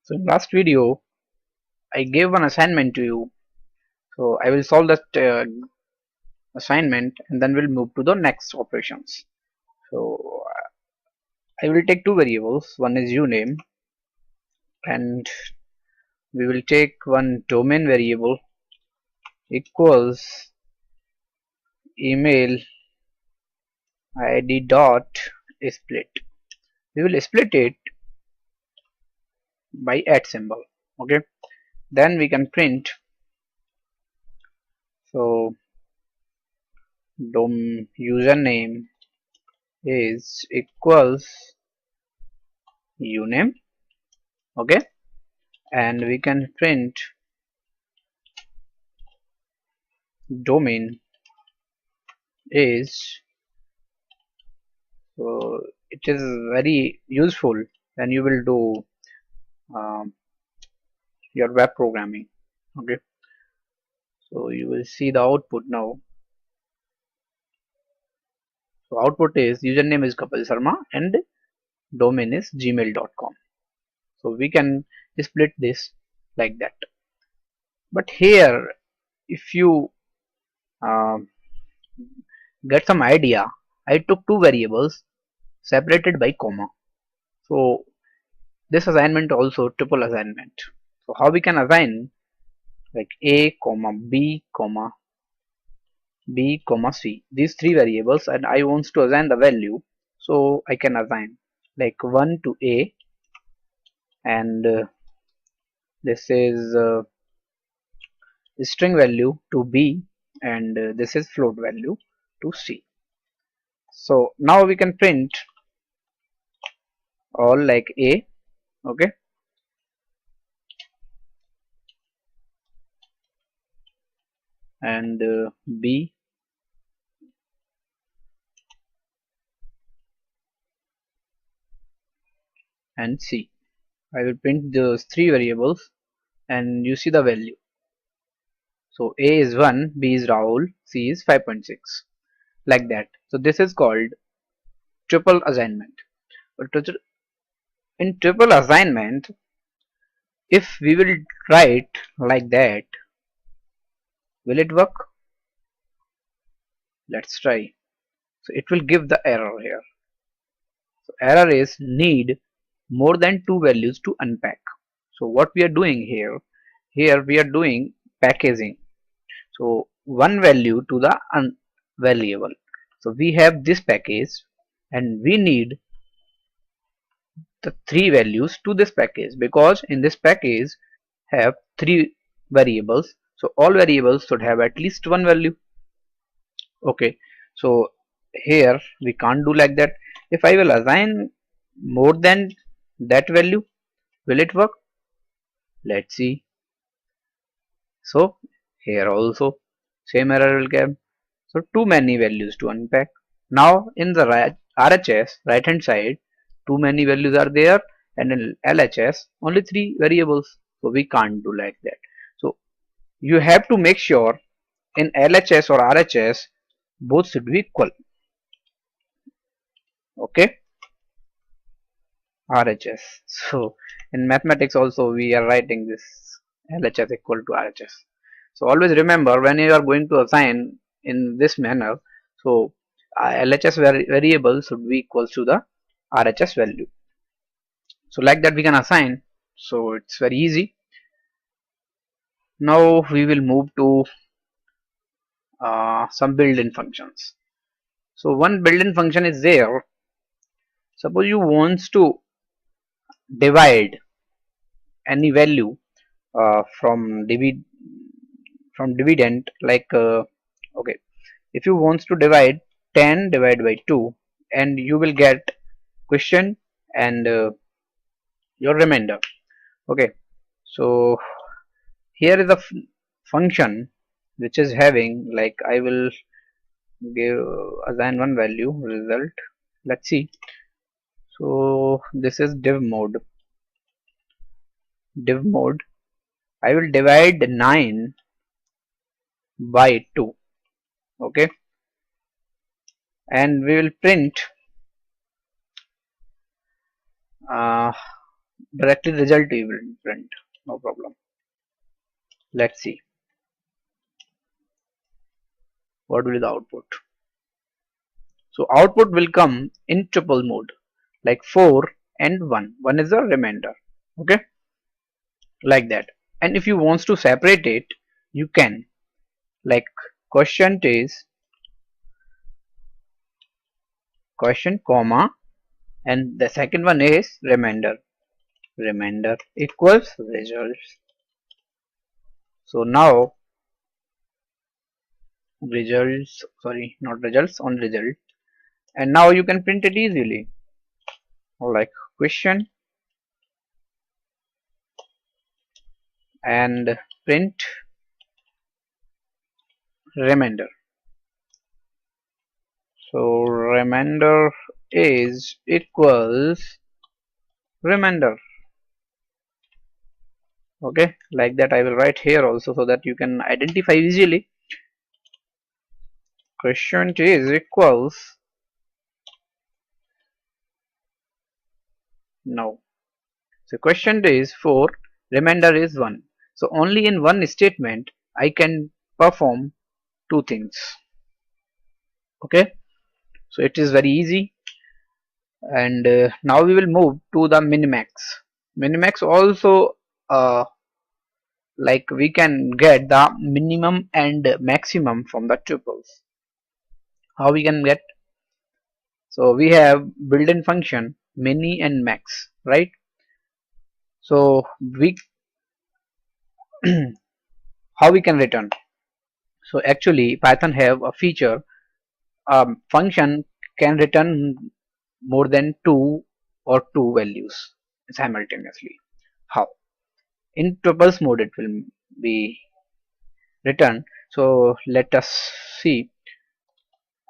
So in last video, I gave one assignment to you. So I will solve that assignment and then we'll move to the next operations. So I will take two variables. One is uname and we will take one domain variable equals email id dot split. We will split it by at symbol. Okay. Then we can print. So username is equals uname. Okay, and we can print domain is, so it is very useful when you will do um, your web programming. Okay, so you will see the output now. So output is username is Kapil Sharma and domain is gmail.com. So we can split this like that. But here, if you um, get some idea, I took two variables separated by comma. So this assignment also tuple assignment. So how we can assign like a comma b comma b comma c, these three variables, and I want to assign the value. So I can assign like 1 to a, and this is string value to b, and this is float value to c. So now we can print all like a. Okay, and b and c. I will print those three variables and you see the value. So a is 1, b is Rahul, c is 5.6, like that. So this is called tuple assignment. But in tuple assignment, if we will write like that, will it work? Let's try. So it will give the error here. So error is need more than two values to unpack. So what we are doing here we are doing packaging. So one value to the variable. So we have this package and we need the three values to this package, because in this package have three variables. So all variables should have at least one value. Okay, so here we can't do like that. If I will assign more than that value, will it work? Let's see. So here also same error will come. So too many values to unpack. Now in the RHS right hand side, too many values are there, and in LHS only three variables. So we can't do like that. So you have to make sure in LHS or RHS both should be equal. Okay, RHS. So in mathematics also we are writing this LHS equal to RHS. So always remember when you are going to assign in this manner, so LHS variable should be equal to the RHS value. So like that we can assign. So it's very easy. Now we will move to some built-in functions. So one built-in function is there. Suppose you want to divide any value from dividend, like okay, if you want to divide 10 divided by 2, and you will get question and your remainder. Okay, so here is a function which is having, like I will give assign one value result. Let's see. So this is div mode. I will divide 9 by 2. Okay, and we will print directly result we will print, no problem. Let's see what will be the output. So output will come in tuple mode, like 4 and 1. 1 is the remainder. Okay, like that. And if you want to separate it, you can, like quotient is quotient comma, and the second one is remainder. Remainder equals results. So now results, sorry, not results, on result. And now you can print it easily, like question and print remainder. So remainder is equals remainder. Okay, like that I will write here also so that you can identify easily. Quotient is equals, no. So quotient is 4, remainder is 1. So only in one statement I can perform two things. Okay, so it is very easy. And now we will move to the minimax. Minimax also, like we can get the minimum and maximum from the tuples. How we can get? So we have built-in function mini and max, right? So we how we can return? So actually Python have a feature, function can return more than two values simultaneously. How? In tuples mode it will be returned. So let us see.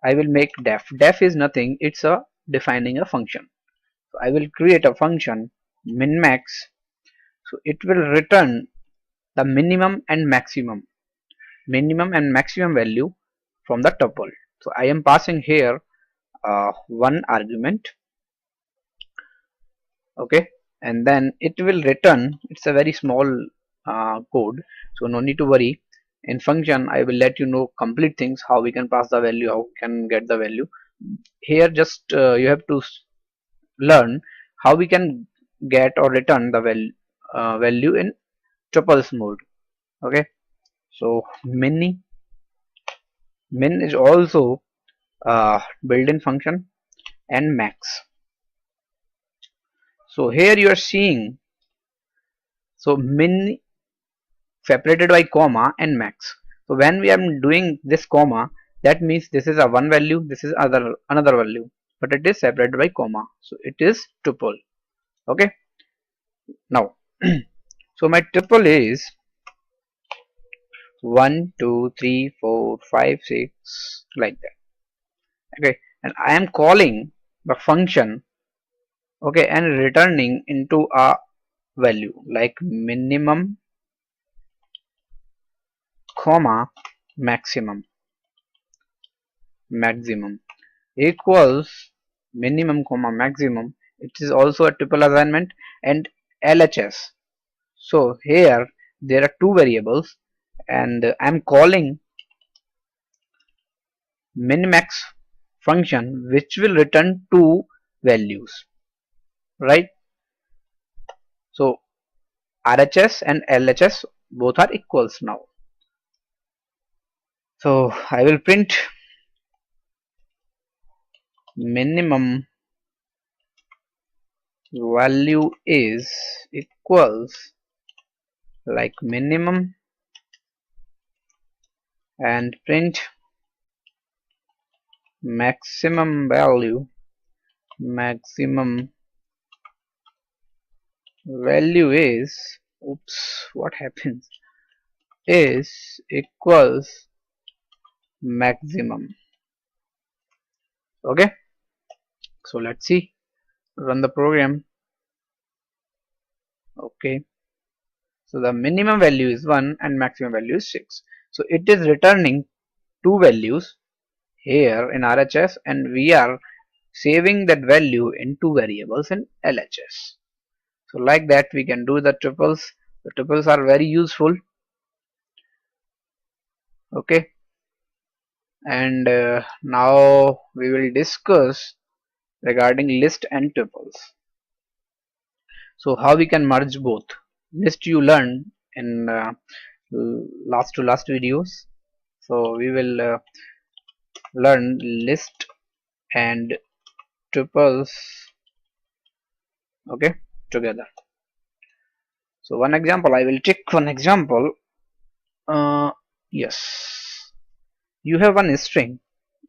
I will make def. Def is nothing, it's a defining a function. So I will create a function minmax. So it will return the minimum and maximum value from the tuple. So I am passing here one argument. Okay, and then it will return, it's a very small code, so no need to worry. In function I will let you know complete things, how we can pass the value, how we can get the value. Here just you have to learn how we can get or return the value in tuples mode. Okay, so min is also built-in function, and max. So here you are seeing, so min separated by comma and max. So when we are doing this comma, that means this is a one value, this is another value, but it is separated by comma, so it is tuple. Okay, now so my tuple is 1 2 3 4 5 6, like that. Okay, and I am calling the function, okay, and returning into a value like minimum comma maximum equals minimum comma maximum. It is also a tuple assignment, and LHS. So here there are two variables, and I'm calling minimax function which will return two values, right? So RHS and LHS both are equals now. So I will print minimum value is equals, like minimum, and print maximum value is, oops, what happens, is equals maximum. Okay, so let's see, run the program. Okay, so the minimum value is 1 and maximum value is 6. So it is returning two values here in RHS, and we are saving that value in two variables in LHS. So like that we can do the tuples. The tuples are very useful. Okay, and now we will discuss regarding list and tuples. So how we can merge both. List you learned in last to last videos. So we will learn list and tuples, okay, together. So one example, I will take one example. Yes, you have one string.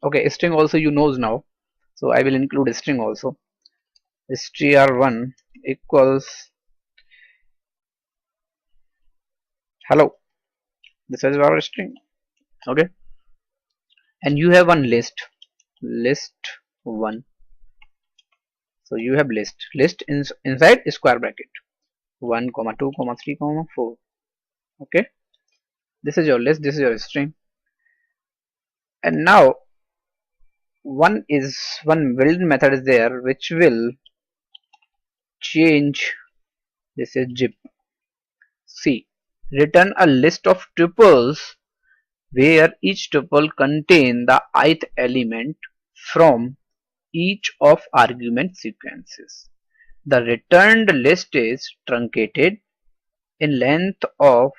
Okay, string also you knows now. So I will include a string also. str1 equals hello. This is our string. Okay, and you have one list one. So you have list inside square bracket 1 comma 2 comma 3 comma 4. Okay, this is your list, this is your string. And now one built method is there which will change. This is zip. See, return a list of tuples where each tuple contain the ith element from each of argument sequences. The returned list is truncated in length of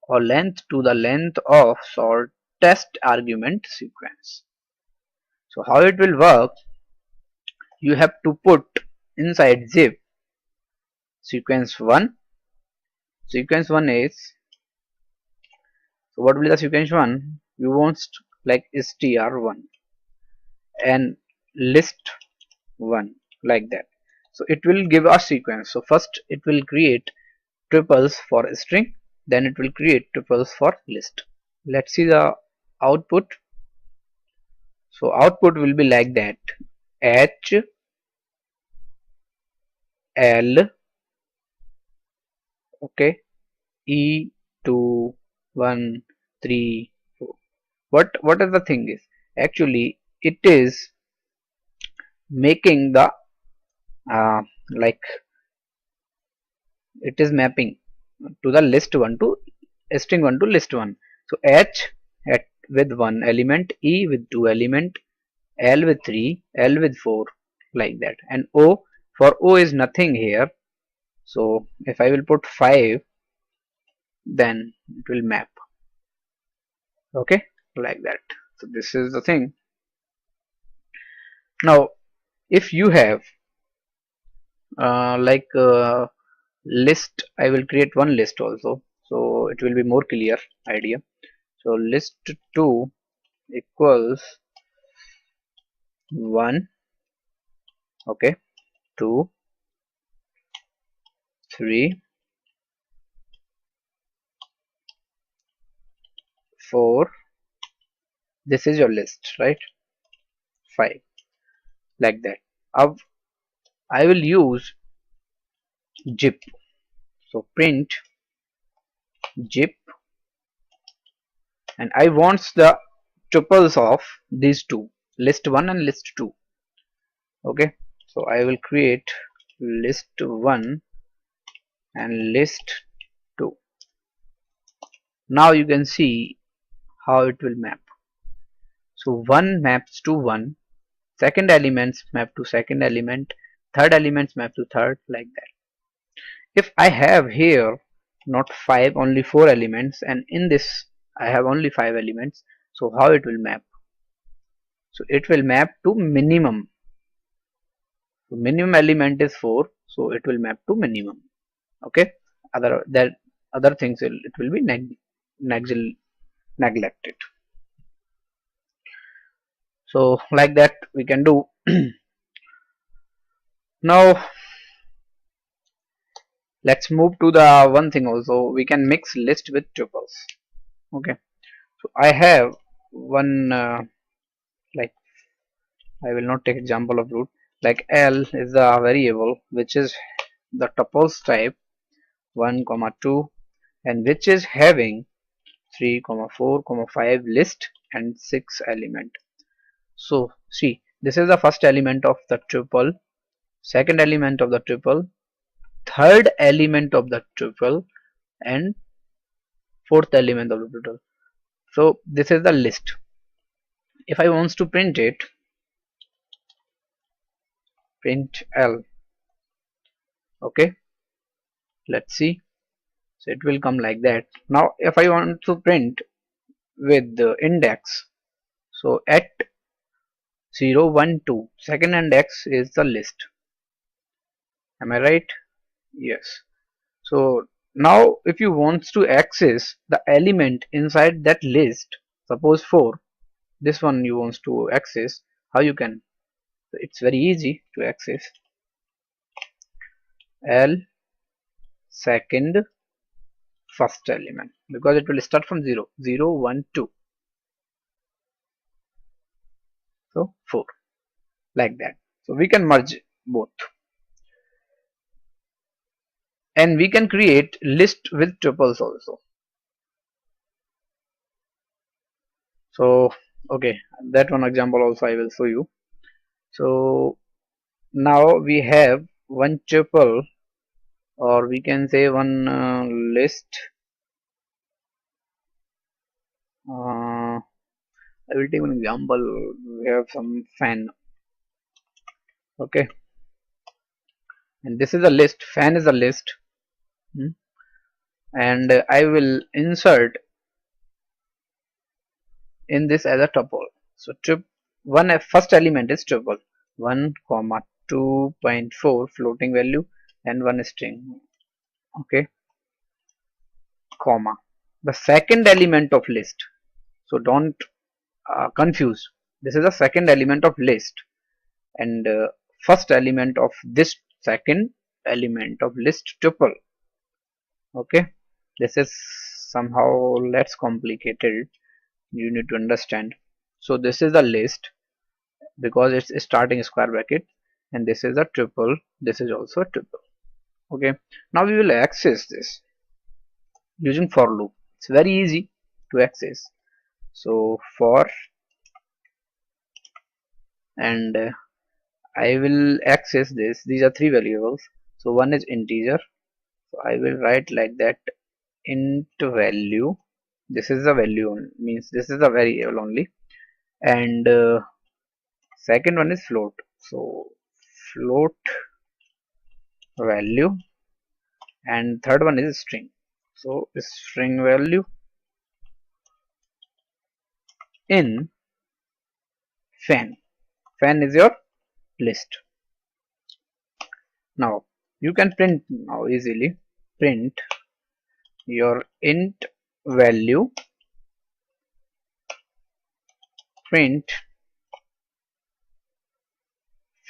or length to the length of shortest argument sequence. So how it will work, you have to put inside zip sequence 1. Sequence 1 is, so what will be the sequence 1? You want like str1 and list 1 like that. So it will give a sequence. So first it will create tuples for string, then it will create tuples for list. Let's see the output. So output will be like that: h l, okay, e 2 1 3 4. What is the thing is, actually it is making the like it is mapping to the list 1 to string 1 to list 1. So h at with 1 element, e with 2 element, l with 3, l with 4, like that. And o, for o is nothing here, so if I will put 5, then it will map, okay, like that. So this is the thing. Now if you have list, I will create one list also, so it will be more clear idea. So list 2 equals 1, okay, 2 3 4. This is your list, right? 5, like that. I will use zip. So print zip, and I want the tuples of these two, list 1 and list 2. Okay, so I will create list 1 and list 2. Now you can see how it will map. So 1 maps to 1, second elements map to second element, third elements map to third, like that. If I have here not 5, only 4 elements, and in this I have only 5 elements, so how it will map? So it will map to minimum. So minimum element is 4, so it will map to minimum. Okay, other things it will be neglected. So like that we can do. Now let's move to the one thing also, we can mix list with tuples. Okay, so I have one like, I will not take example of root, like L is the variable which is the tuples type 1 comma 2, and which is having 3 comma 4 comma 5 list and 6 element. So see, this is the first element of the tuple, second element of the tuple, third element of the tuple and fourth element of the tuple. So this is the list. If I want to print it, print L. Okay, let's see. So it will come like that. Now if I want to print with the index, so at 0 1 2 second index is the list. Am I right? Yes. So now if you want to access the element inside that list, suppose 4, this one you want to access, how you can? It's very easy to access. L second first element, because it will start from 0 0 1 2, so 4, like that. So we can merge both, and we can create list with tuples also. So okay, that one example also I will show you. So now we have one tuple, or we can say one list. I will take an example. We have some fan. Okay, and this is a list. Fan is a list. And I will insert in this as a tuple. So first element is tuple 1 comma 2.4 floating value and one string. Okay, comma the second element of list. So don't confuse. This is the second element of list, and first element of this second element of list tuple. Okay, this is somehow less complicated, you need to understand. So this is a list because it's starting square bracket, and this is a tuple, this is also a tuple. Okay, now we will access this using for loop. It's very easy to access. So for, and I will access this. These are three variables. So one is integer, so I will write like that, int value. This is the value, means this is the variable only, and second one is float, so float value, and third one is string, so string value in fan. Fan is your list. Now you can print now easily, print your int value, print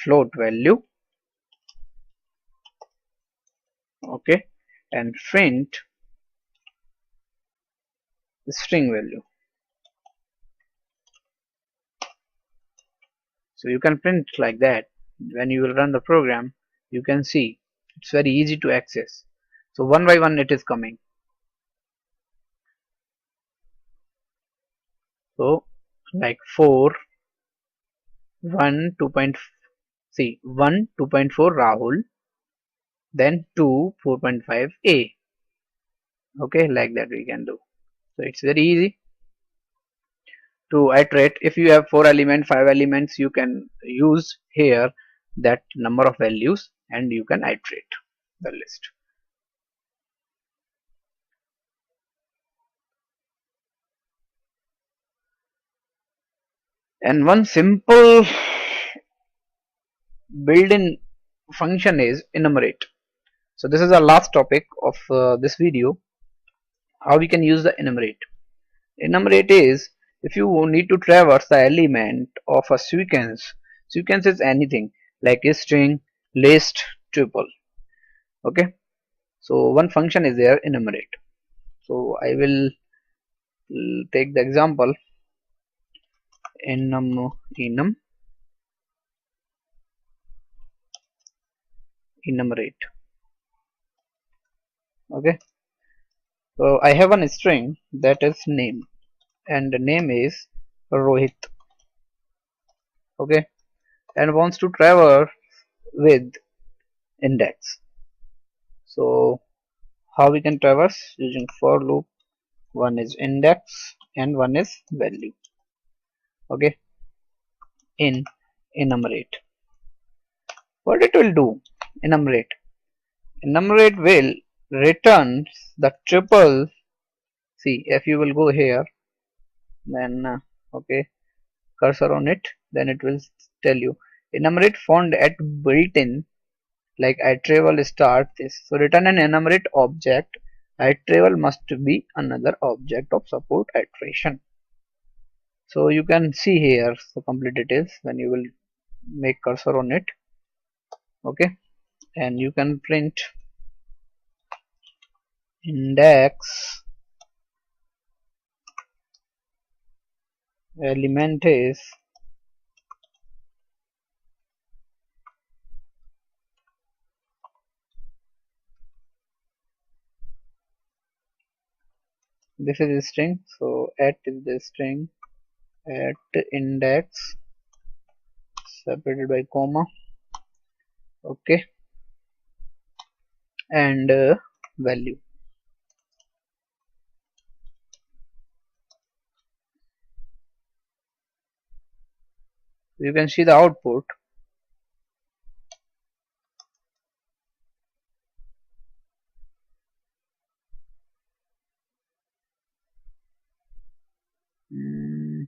float value, okay, and print string value. So you can print like that. When you will run the program, you can see it's very easy to access. So one by one it is coming. So like 4 1 2.4 Rahul, then 2 4.5 A. Okay, like that we can do. So it's very easy to iterate. If you have 4 elements, 5 elements, you can use here that number of values and you can iterate the list. And one simple built-in function is enumerate. So this is the last topic of this video, how we can use the enumerate. Enumerate is, if you need to traverse the element of a sequence. Sequence is anything like a string, list, tuple. Okay, so one function is there, enumerate. So I will take the example enumerate. Okay, so I have one string that is name, and the name is Rohit. Okay, and wants to traverse with index. So how we can traverse? Using for loop. One is index and one is value. Okay, in enumerate. What it will do? Enumerate. Enumerate will return the triple. See, if you will go here, then okay, cursor on it, then it will tell you enumerate found at built-in like iterable start this. So return an enumerate object. Iterable must be another object of support iteration. So you can see here the complete details when you will make cursor on it. Okay, and you can print index element is this is a string, so at is the string at index separated by comma. Okay, and value. You can see the output. Mm,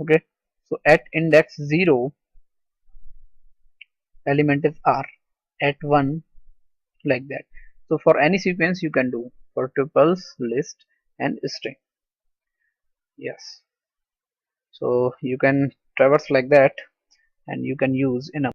okay, so at index 0 element is r, at 1 like that. So for any sequence you can do for tuples, list and string. Yes, so you can traverse like that and you can use in a